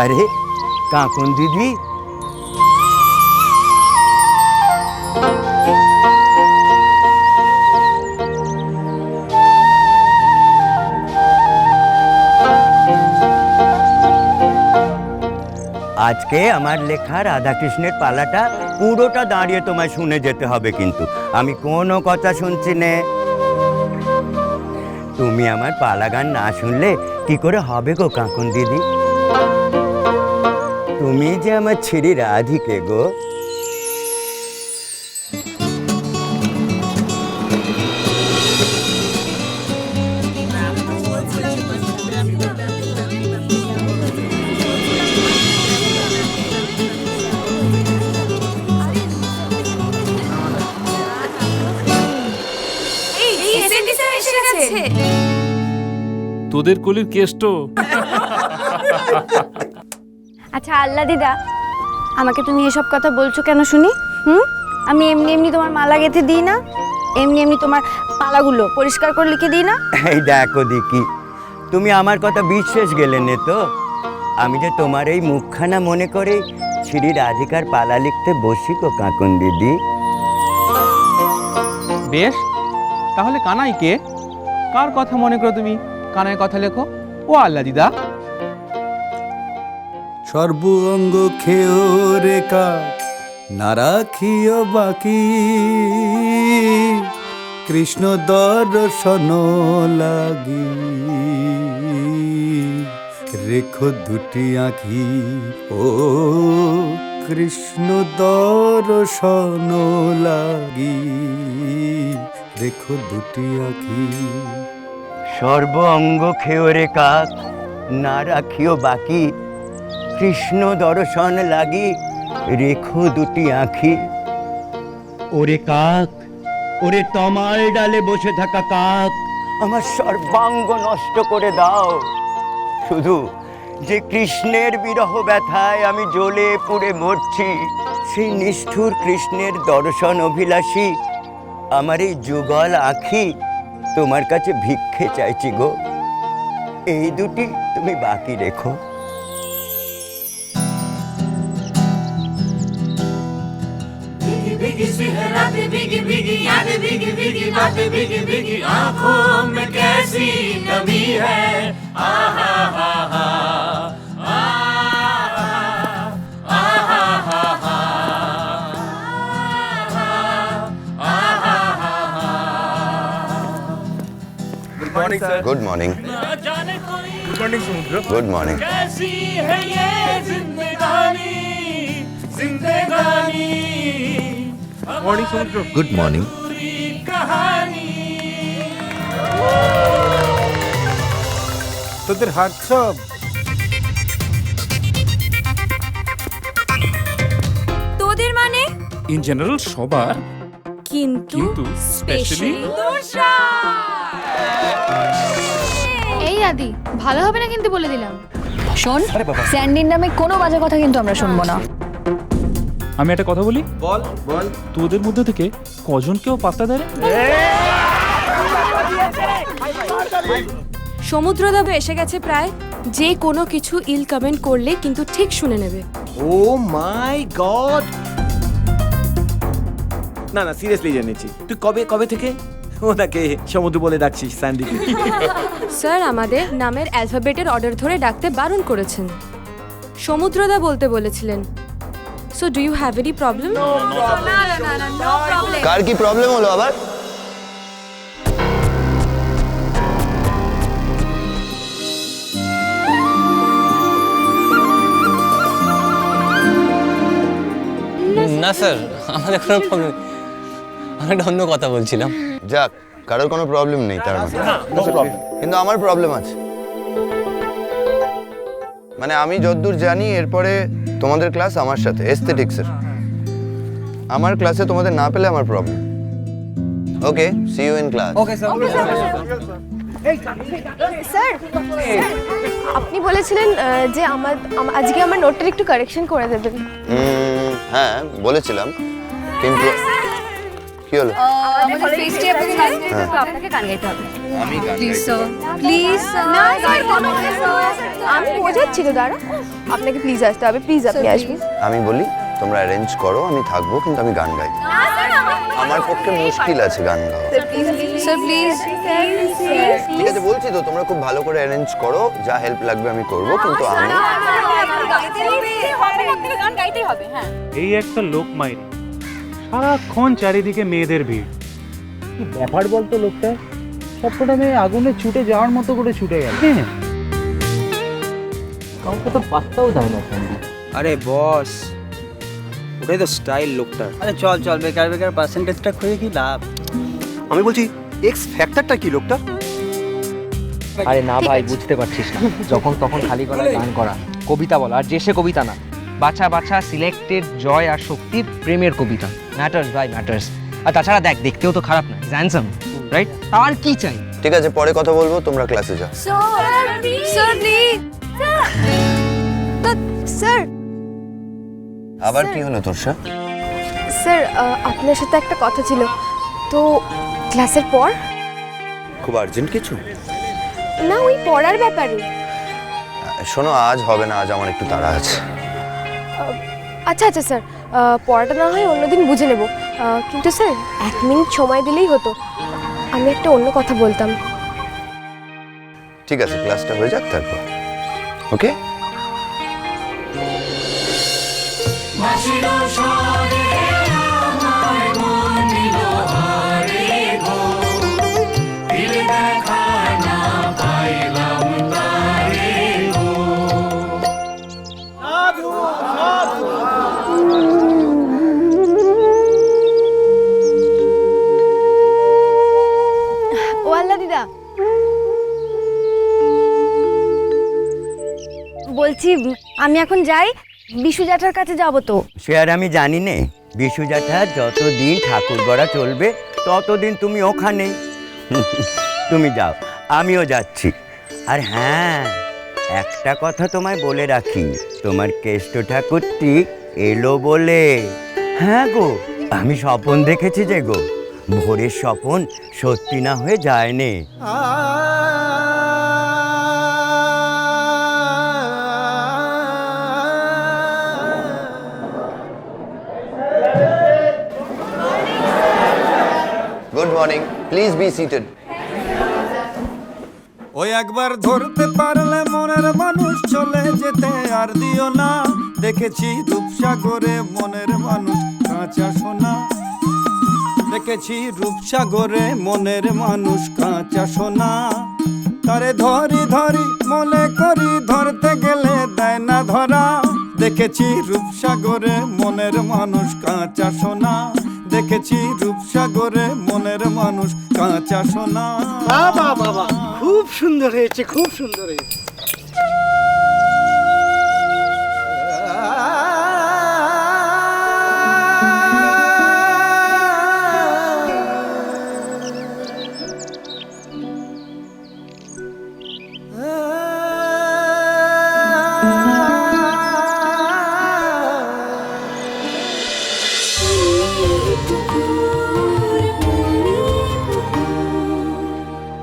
আরে কাকুন দিদি, আজকে আমার লেখা রাধাকৃষ্ণের পালাটা পুরোটা দাঁড়িয়ে তোমায় শুনে যেতে হবে, কিন্তু আমি কোনো কথা শুনছি নে। তুমি আমার পালা গান না শুনলে কি করে হবে গো কাকুন দিদি? তুমি যে আমার ছিরি রাধিকে গো। তোদের কলির কেষ্ট। আচ্ছা আল্লাহ দিদা, আমাকে তুমি এসব কথা বলছো কেন শুনি? আমি এমনি এমনি তোমার মালা গেঁথে দিই না, এমনি এমনি তোমার পালাগুলো পরিষ্কার করে লিখে দিই না। এই দেখো দিকি, তুমি আমার কথা বিশ্বাস গেলে নে তো? আমি যে তোমার এই মুখখানা মনে করে শ্রী রাধিকার পালা লিখতে বসি গো কাকুন দিদি। বেশ, তাহলে কানাই কে? কার কথা মনে করো তুমি কানাই কথা লেখো? ও আল্লাহ দিদা। সর্ব অঙ্গ খেয় রেখা না রাখিও বাকি, কৃষ্ণ দর্শন লাগি রেখো দুটি আঁখি, ও কৃষ্ণ দর্শন লাগি রেখো দুটি আঁখি। সর্ব অঙ্গ খেয় রে কাক না রাখিও বাকি, কৃষ্ণ দর্শন লাগি রেখো দুটি আঁখি। ওরে কাক, ওরে তমাল ডালে বসে থাকা কাক, আমার সর্বাঙ্গ নষ্ট করে দাও। শুধু যে কৃষ্ণের বিরহ ব্যথায় আমি জ্বলে পুড়ে মরছি, সেই নিষ্ঠুর কৃষ্ণের দর্শন অভিলাষী আমার এই যুগল আঁখি তোমার কাছে ভিক্ষে চাইছি গো। এই দুটি তুমি বাকি রেখো। भीगी सी है रातें, भीगी भीगी यादें, भीगी भीगी बातें, भीगी भीगी आंखों में कैसी नमी है। आहा हा हा गुड मॉर्निंग। गुड मॉर्निंग समुद्र। Good morning. कैसी है ये जिंदगानी, जिंदगानी। मॉर्निंग समुद्र। Good morning. कहानी তোদের হাট সব তোদের মানে? ইন জেনারেল সবার, কিন্তু কিন্তু স্পেশালি এই আদি ভালো হবে না কিন্তু বলে দিলাম। শোন, স্যান্ডির নামে কোনো বাজে কথা কিন্তু আমরা শুনবো না। আমি একটা কথা বলি, বল বল। তোদের মধ্যে থেকে কজন কেউ পাত্তা দেয়? সমুদ্রদাব এসে গেছে প্রায়, যে কোনো কিছু ইল কমেন্ট করলে কিন্তু ঠিক শুনে নেবে। ও মাই গড, না না সিরিয়াসলি জেনেছি। তুই কবে কবে থেকে ওনাকে সমুদ্র বলে ডাকছিস স্যান্ডিকে? স্যার আমাদের নামের অ্যালফাবেটের অর্ডার ধরে ডাকতে বারণ করেছেন। সমুদ্রদা বলতে বলেছিলেন। So do you have any problem? কার কি প্রবলেম হলো আবার? না স্যার, আমাদের কোনো প্রবলেম, আমি একটা অন্য কথা বলছিলাম। যাক, কারোর কোনো প্রবলেম নেই তার মানে। কিন্তু আমার প্রবলেম আছে। মানে আমি যতদূর জানি এরপরে তোমাদের ক্লাস আমার সাথে এস্থেটিক্সের। আমার ক্লাসে তোমাদের না পেলে আমার problem. Okay, see you in class. Okay sir. Sir, আপনি বলেছিলেন যে আজকে আমার নোটটা একটু কারেকশন করে দেবেন। হ্যাঁ বলেছিলাম, কিন্তু কি হলো? আমাদের ফেস্টে আপনাকে গান গাইতে হবে, আপনাকে গান গাইতে হবে। আমি গান প্লিজ গাইতে স্যার, প্লিজ না স্যার, আমি বোঝাচ্ছি তো, দাঁড়া, আপনাকে প্লিজ আসতে হবে, প্লিজ আপনি আসবেন। আমি বলি তোমরা অ্যারেঞ্জ করো, আমি থাকবো, কিন্তু আমি গান গাই। আমার পক্ষে মুশকিল আছে গান গাওয়া। স্যার প্লিজ, ঠিক আছে বলছি তো, তোমরা খুব ভালো করে অ্যারেঞ্জ করো, যা হেল্প লাগবে আমি করব, কিন্তু আমি গান গাইতেই হবে। হ্যাঁ, এই একটা লোক মাইরি, সারাক্ষণ চারিদিকে মেয়েদের ভিড়। কি ব্যাপার বলতো লোকটা? সবকটা মেয়ে আগুনে ছুটে যাওয়ার মতো করে ছুটে গেল। কাউকে তো পাত্তাও দেয় না স্যান্ডি। আরে বস, ওটাই তো স্টাইল লোকটার। আরে চল চল, বেকার বেকার পার্সেন্টেজটা খুঁজে কি লাভ? আমি বলছি এক্স ফ্যাক্টরটা কি লোকটা? আরে না ভাই, বুঝতে পারছিস না, যখন তখন খালি গলায় গান করা, কবিতা বলা, আর যে সে কবিতা না, বাছা বাছা সিলেক্টেড জয় আর শক্তি প্রেমের কবিতা। ম্যাটার্স ভাই, ম্যাটার্স। আর তাছাড়া দেখ, দেখতেও তো খারাপ না, হ্যান্ডসাম, রাইট? আর কি চাই? ঠিক আছে পরে কথা বলবো, তোমরা ক্লাসে যাও। স্যার প্লিজ, স্যার আবার কি হলো তোর সাথে? স্যার, আপনার সাথে একটা কথা ছিল তো, ক্লাসের পর? খুব আর্জেন্ট কিছু? না, ওই পড়ার ব্যাপারে। শোনো, আজ হবে না, আজ আমার একটু তাড়া আছে। আচ্ছা আচ্ছা স্যার, পড়াটা না হয় অন্যদিন বুঝে নেব, কিন্তু স্যার 1 মিনিট সময় দিলেই হতো, আমি একটা অন্য কথা বলতাম। ঠিক আছে, ক্লাসটা হয়ে যাক তারপর। ওকে? বাঁশির স্বরে আমার মন নিল হারে গো, দিল দেখা না পাইলাম তারে গো। ও আল্লাহ দিদা, বলছি আমি এখন যাই, বিশু জ্যাঠার কাছে যাব তো। সে আর আমি জানি নে, বিশু জ্যাঠা যতদিন ঠাকুর গড়া চলবে ততদিন তুমি ওখানেই। তুমি যাও, আমিও যাচ্ছি। আর হ্যাঁ, একটা কথা তোমায় বলে রাখি, তোমার কেষ্ট ঠাকুরটি এলো বলে। হ্যাঁ গো, আমি স্বপন দেখেছি যে গো, ভোরের স্বপন সত্যি না হয়ে যায় নে। Good morning, please be seated. ওই একবার ধরতে পারলে মনের মানুষ চলে যেতে আর দিও না। দেখেছি রূপসাগরে মনের মানুষ কাঁচা সোনা, দেখেছি রূপসাগরে মনের মানুষ কাঁচা সোনা। তারে ধরি ধরি মনে করি, ধরতে গেলে দেয় না ধরা। দেখেছি রূপসাগরে মনের মানুষ কাঁচা সোনা, দেখেছি রূপসাগরে মনের মানুষ কাঁচা সোনা। বাবা বাবা, খুব সুন্দর হয়েছে, খুব সুন্দর হয়েছে।